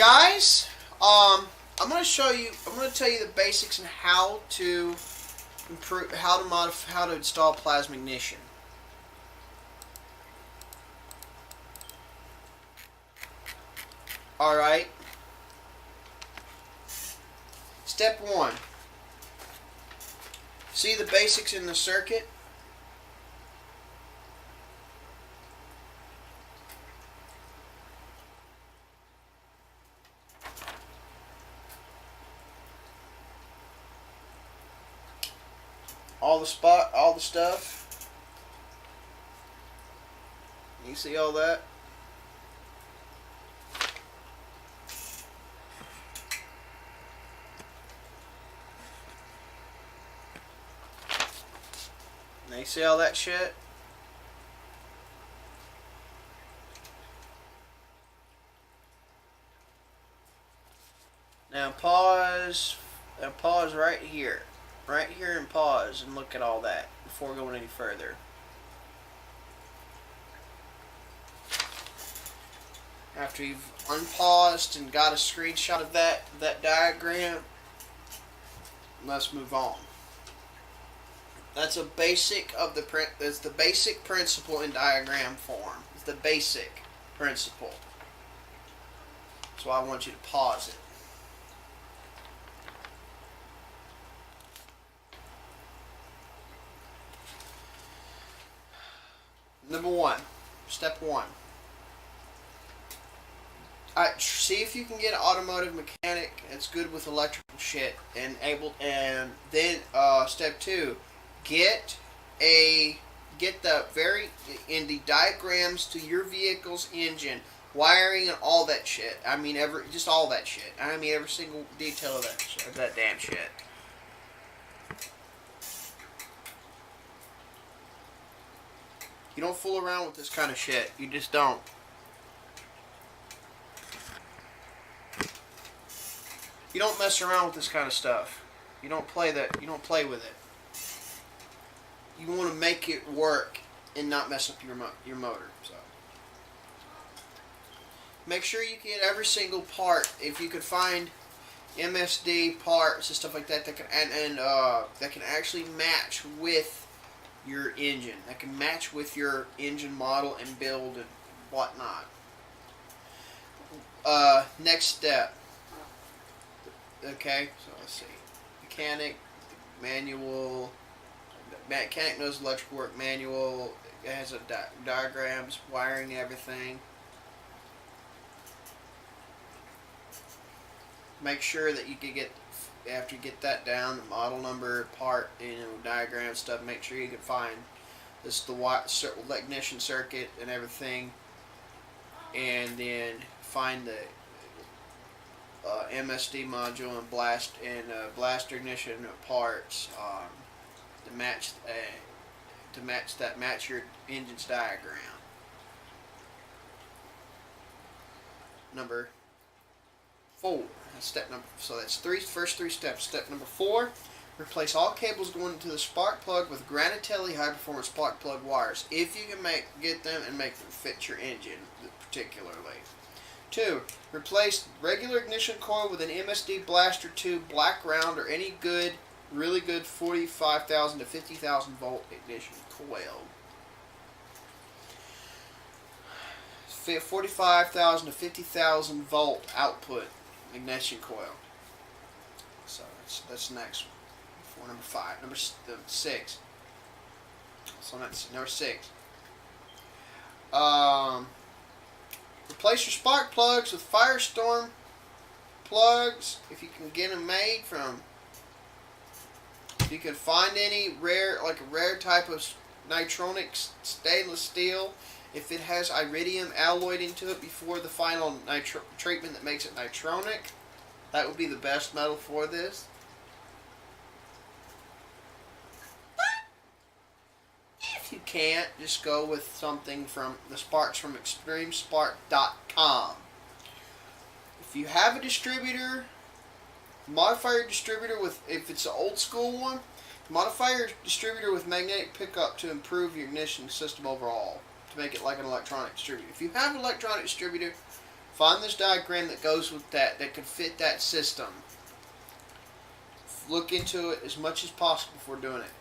Guys, I'm going to tell you the basics on how to improve, how to install plasma ignition. Alright. Step 1. See the basics in the circuit? All the stuff. You see all that? Now you see all that shit? Now pause right here. Right here and pause and look at all that before going any further. After you've unpaused and got a screenshot of that diagram, let's move on. That's a basic of the print. That's the basic principle in diagram form. It's the basic principle. That's why I want you to pause it. Number 1, step 1. See if you can get an automotive mechanic that's good with electrical shit and then step 2, get the diagrams to your vehicle's engine, wiring and all that shit. I mean just all that shit. I mean every single detail of that damn shit. You don't fool around with this kind of shit. You just don't. You don't mess around with this kind of stuff. You don't play that. You don't play with it. You want to make it work and not mess up your motor. So make sure you get every single part. If you could find MSD parts and stuff like that that can that can actually match with your engine, that can match with your engine model and build and whatnot. Next step. Okay, so let's see. Mechanic, manual. Mechanic knows electrical work. Manual. It has diagrams, wiring, everything. Make sure that you can get. After you get that down, the model number, part, diagram stuff, make sure you can find the ignition circuit and everything, and then find the MSD module and blaster ignition parts to match your engine's diagram. Number 4. So that's first three steps. Step number 4, replace all cables going into the spark plug with Granatelli high performance spark plug wires, if you can get them and make them fit your engine particularly. 2, replace regular ignition coil with an MSD blaster tube, black round, or any really good 45,000 to 50,000 volt ignition coil. 45,000 to 50,000 volt output ignition coil. So that's the next one. For number 5. Number 6. So that's number 6. Replace your spark plugs with firestorm plugs if you can get them made from. If you can find any rare type of nitronic stainless steel, if it has iridium alloyed into it before the final treatment that makes it nitronic, that would be the best metal for this. But if you can't, just go with something from the sparks from extremespark.com. If you have a distributor, modify your distributor with, if it's an old school one, modify your distributor with magnetic pickup to improve your ignition system overall, to make it like an electronic distributor. If you have an electronic distributor, Find this diagram that goes with that could fit that system. Look into it as much as possible before doing it.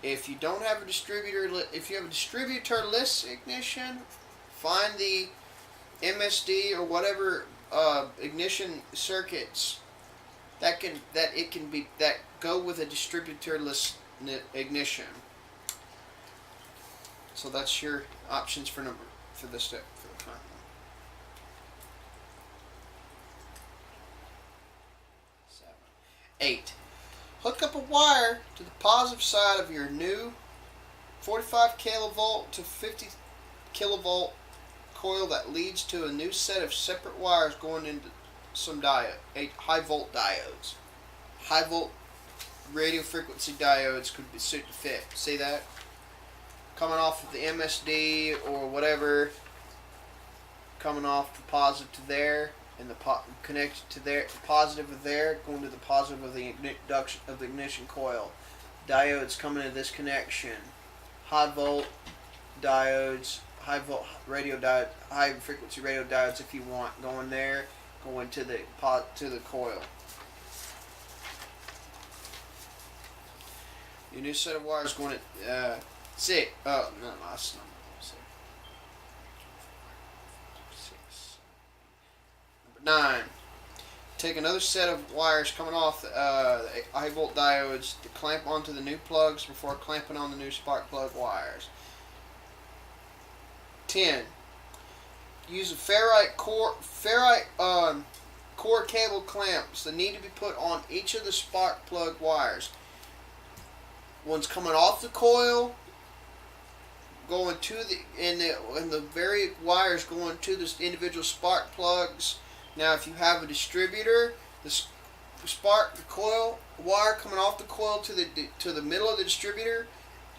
If you don't have a distributor, if you have a distributor-less ignition, find the MSD or whatever ignition circuits that go with a distributor-less ignition. So that's your options for this step for the front. 7. 8. Hook up a wire to the positive side of your new 45 kilovolt to 50 kilovolt coil that leads to a new set of separate wires going into some high volt diodes. High volt radio frequency diodes could be suited to fit. See that? Coming off of the MSD or whatever, coming off the positive to there, and the connected to there, the positive of there, going to the positive of the ignition coil. Diodes coming to this connection. High volt diodes, high volt radio diode, high frequency radio diodes if you want, going there, going to the coil. Your new set of wires going at 6. Oh no, that's not 6. Number 9. Take another set of wires coming off the high volt diodes to clamp onto the new plugs before clamping on the new spark plug wires. 10. Use a ferrite core cable clamps that need to be put on each of the spark plug wires. One's coming off the coil, going to and the very wires going to the individual spark plugs. Now, if you have a distributor, the coil wire coming off the coil to the middle of the distributor,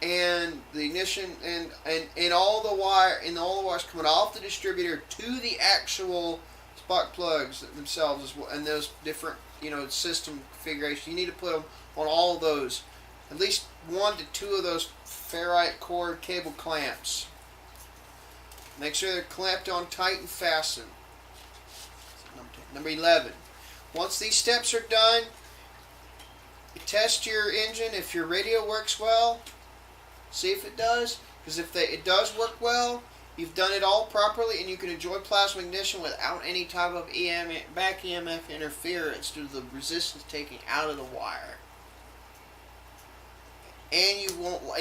and the ignition and all the wires coming off the distributor to the actual spark plugs themselves as well, and those different system configurations. You need to put them on all of those, at least 1 to 2 of those ferrite core cable clamps. Make sure they're clamped on tight and fastened. Number 11. Once these steps are done, test your engine if your radio works well. See if it does, because if it does work well, you've done it all properly, and you can enjoy plasma ignition without any type of back EMF interference due to the resistance taking out of the wire. And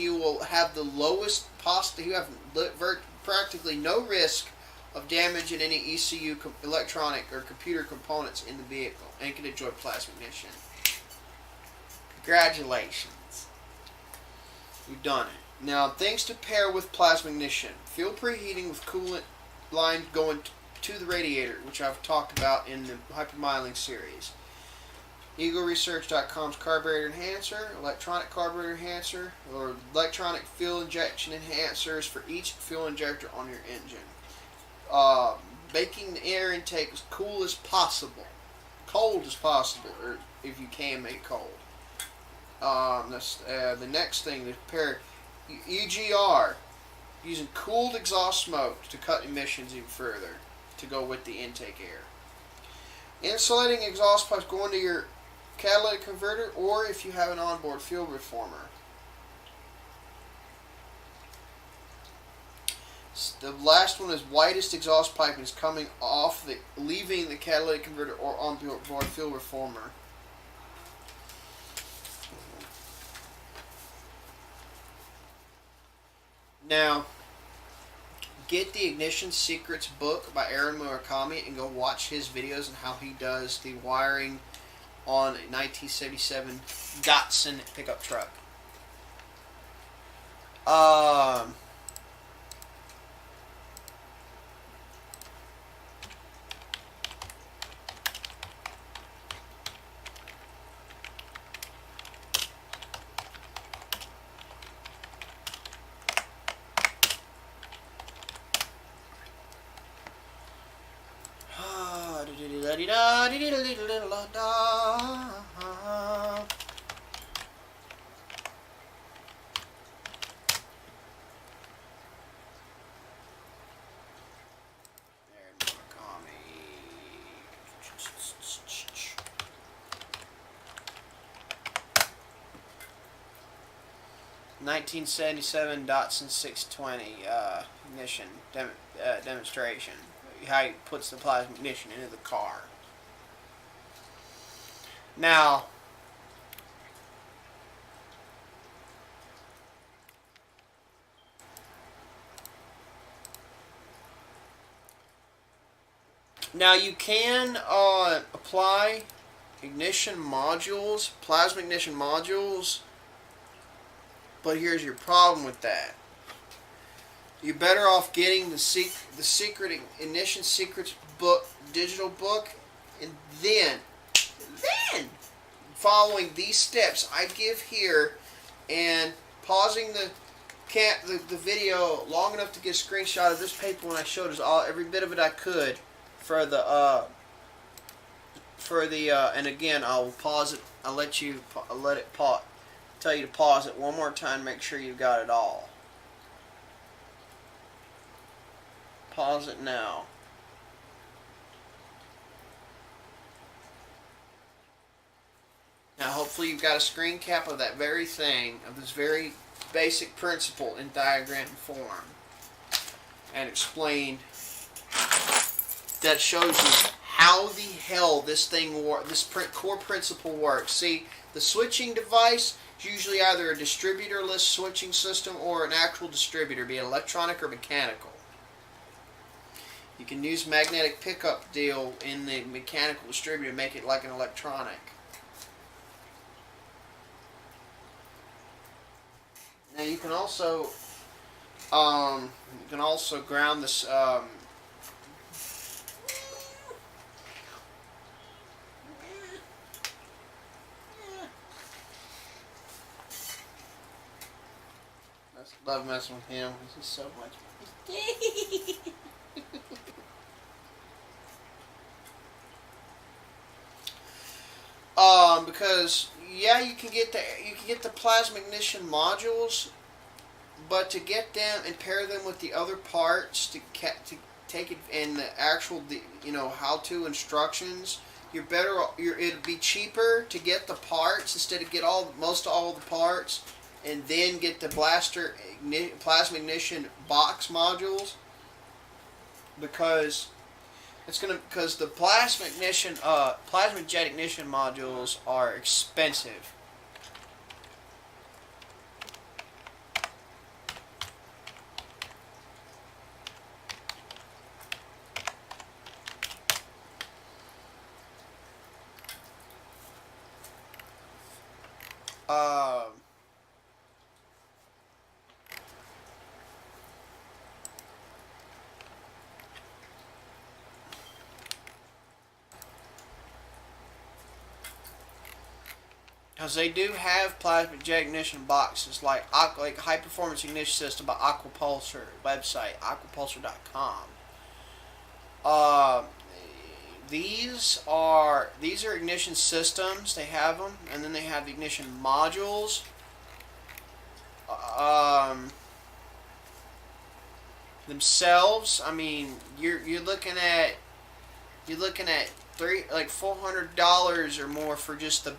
you will have the lowest possible. You have practically no risk of damaging any ECU electronic or computer components in the vehicle, and can enjoy plasma ignition. Congratulations. You've done it. Now, things to pair with plasma ignition. Fuel preheating with coolant line going to the radiator, which I've talked about in the hypermiling series. EagleResearch.com's carburetor enhancer, electronic carburetor enhancer, or electronic fuel injection enhancers for each fuel injector on your engine. Making the air intake as cool as possible. Cold as possible, or if you can make it cold. The next thing, to pair EGR, using cooled exhaust smoke to cut emissions even further to go with the intake air. Insulating exhaust pipes going to your catalytic converter, or if you have an onboard fuel reformer. The last one is widest exhaust pipe is coming off leaving the catalytic converter or onboard fuel reformer. Now, get the Ignition Secrets book by Aaron Murakami and go watch his videos and how he does the wiring on a 1977 Datsun pickup truck. 1977 Datsun 620 ignition demonstration. How he puts the plasma ignition into the car. Now, you can apply ignition modules, plasma ignition modules, but here's your problem with that. You're better off getting the secret ignition secrets book, digital book, and then following these steps I give here, and pausing the video long enough to get a screenshot of this paper when I showed us every bit of it I could for the and again I'll pause it. I'll let it pause. Tell you to pause it one more time. Make sure you got it all. Pause it now. Now hopefully you've got a screen cap of that very thing, of this very basic principle in diagram form, and explained that shows you how the hell this core principle works. See, the switching device is usually either a distributorless switching system or an actual distributor, be it electronic or mechanical. You can use magnetic pickup deal in the mechanical distributor to make it like an electronic. Now you can also ground this. I love messing with him. This is so much. Because yeah, you can get the plasma ignition modules, but to get them and pair them with the other parts to take it and the actual how-to instructions, it'd be cheaper to get the parts instead of get most all the parts, and then get the plasma ignition box modules, because the plasma jet ignition modules are expensive. Because they do have plasma jet ignition boxes like High Performance Ignition System by Aquapulsar website, aquapulsar.com. These are ignition systems. They have them, and then they have the ignition modules. Themselves, I mean, you're looking at $400 or more for just the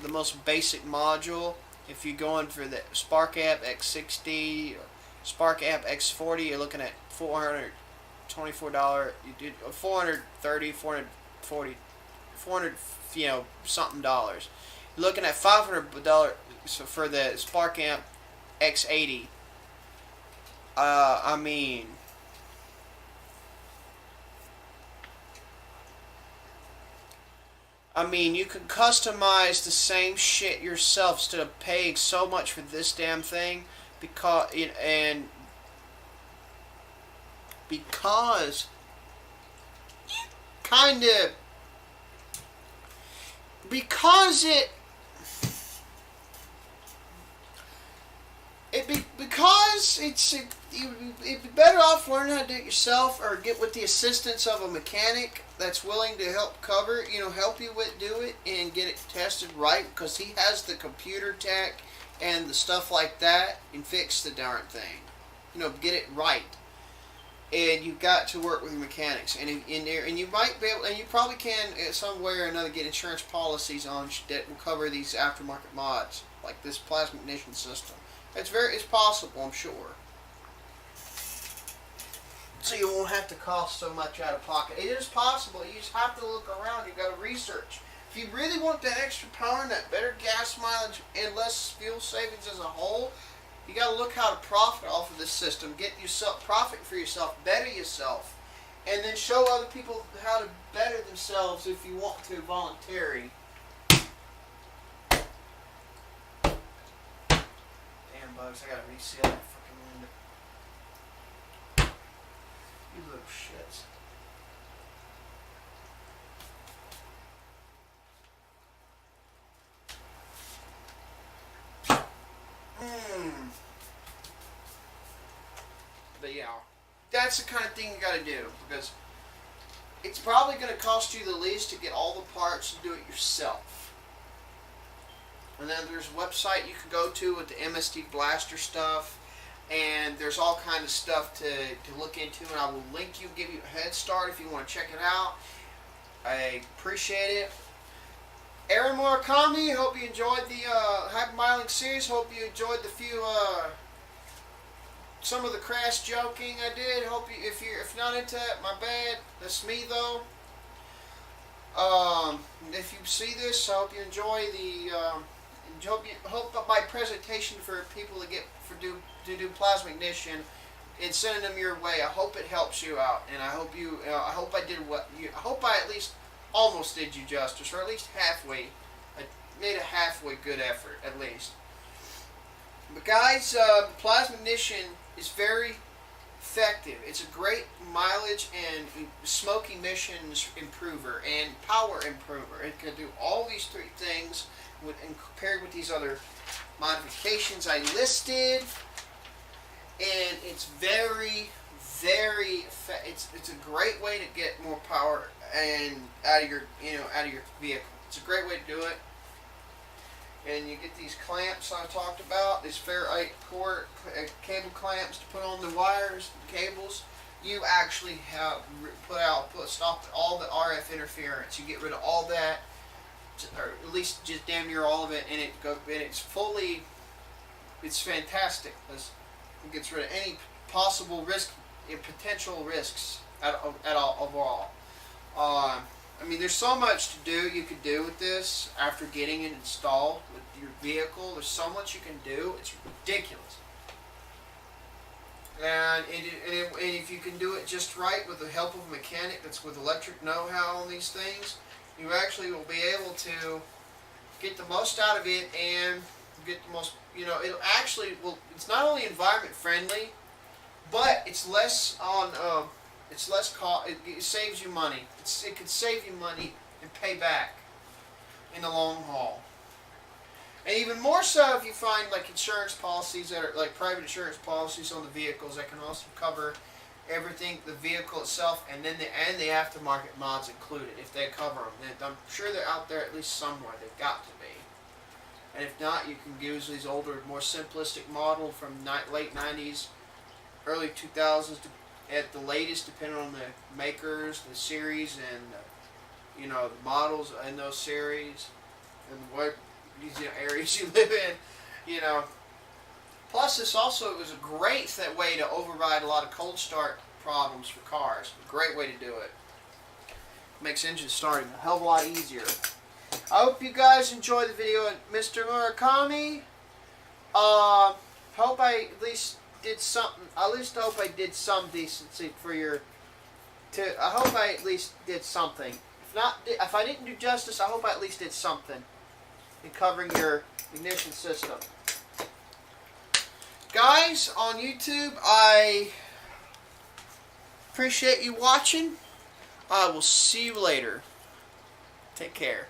most basic module. If you're going for the Spark App X60 or Spark App X40, you're looking at $424. You did $430, $440, something dollars. You're looking at $500 for the Spark Amp X80. I mean, you can customize the same shit yourself instead of paying so much for this damn thing, because it you'd be better off learning how to do it yourself, or get with the assistance of a mechanic that's willing to help you do it and get it tested right, because he has the computer tech and the stuff like that, and fix the darn thing. Get it right. And you've got to work with mechanics, and you might be able, and you probably can some way or another get insurance policies on that will cover these aftermarket mods like this plasma ignition system. It's possible, I'm sure. So you won't have to cost so much out of pocket. It is possible. You just have to look around. You've got to research. If you really want that extra power and that better gas mileage and less fuel savings as a whole, you got to look how to profit off of this system. Get yourself, profit for yourself, better yourself, and then show other people how to better themselves if you want to voluntarily. Damn bugs, I got to reseal that fucking window. You little shits. But yeah, that's the kind of thing you got to do, because it's probably going to cost you the least to get all the parts and do it yourself. And then there's a website you can go to with the MSD blaster stuff, and there's all kind of stuff to look into, and I will link you, give you a head start if you want to check it out. I appreciate it. Aaron Murakami, hope you enjoyed the hypermiling series. Hope you enjoyed the few some of the crass joking I did. Hope you, if you're not into it, my bad. That's me though. If you see this, I hope you enjoy the. Hope my presentation for people to do plasma ignition and sending them your way. I hope it helps you out, and I hope you. I hope I did what you. I hope I at least almost did you justice, or at least halfway. I made a halfway good effort, at least. But guys, plasma ignition is very effective. It's a great mileage and smoke emissions improver and power improver. It can do all these three things and compared with these other modifications I listed. And it's very, very it's a great way to get more power and out of your vehicle. It's a great way to do it. And you get these clamps I talked about, these ferrite core cable clamps to put on the wires, the cables. You actually have stop all the RF interference. You get rid of all that, or at least just damn near all of it, and it's fantastic. It gets rid of any possible risk, potential risks at all overall. I mean, there's so much to do you could do with this after getting it installed with your vehicle. There's so much you can do. It's ridiculous. And if you can do it just right with the help of a mechanic that's with electric know-how on these things, you actually will be able to get the most out of it and get the most, it'll actually, it's not only environment friendly, but it's less on, it's less cost. It saves you money. It could save you money and pay back in the long haul. And even more so if you find like insurance policies that are like private insurance policies on the vehicles that can also cover everything, the vehicle itself, and then the aftermarket mods included if they cover them. I'm sure they're out there at least somewhere. They've got to be. And if not, you can use these older, more simplistic model from late 90s, early 2000s. At the latest, depending on the makers, the series, and the models in those series, and what areas you live in, Plus, this also was a great way to override a lot of cold start problems for cars. A great way to do it. Makes engine starting a hell of a lot easier. I hope you guys enjoyed the video, Mr. Murakami. Hope I at least did something. At least I hope I did some decency for your. I hope I at least did something. If I didn't do justice, I hope I at least did something in covering your ignition system. Guys on YouTube, I appreciate you watching. I will see you later. Take care.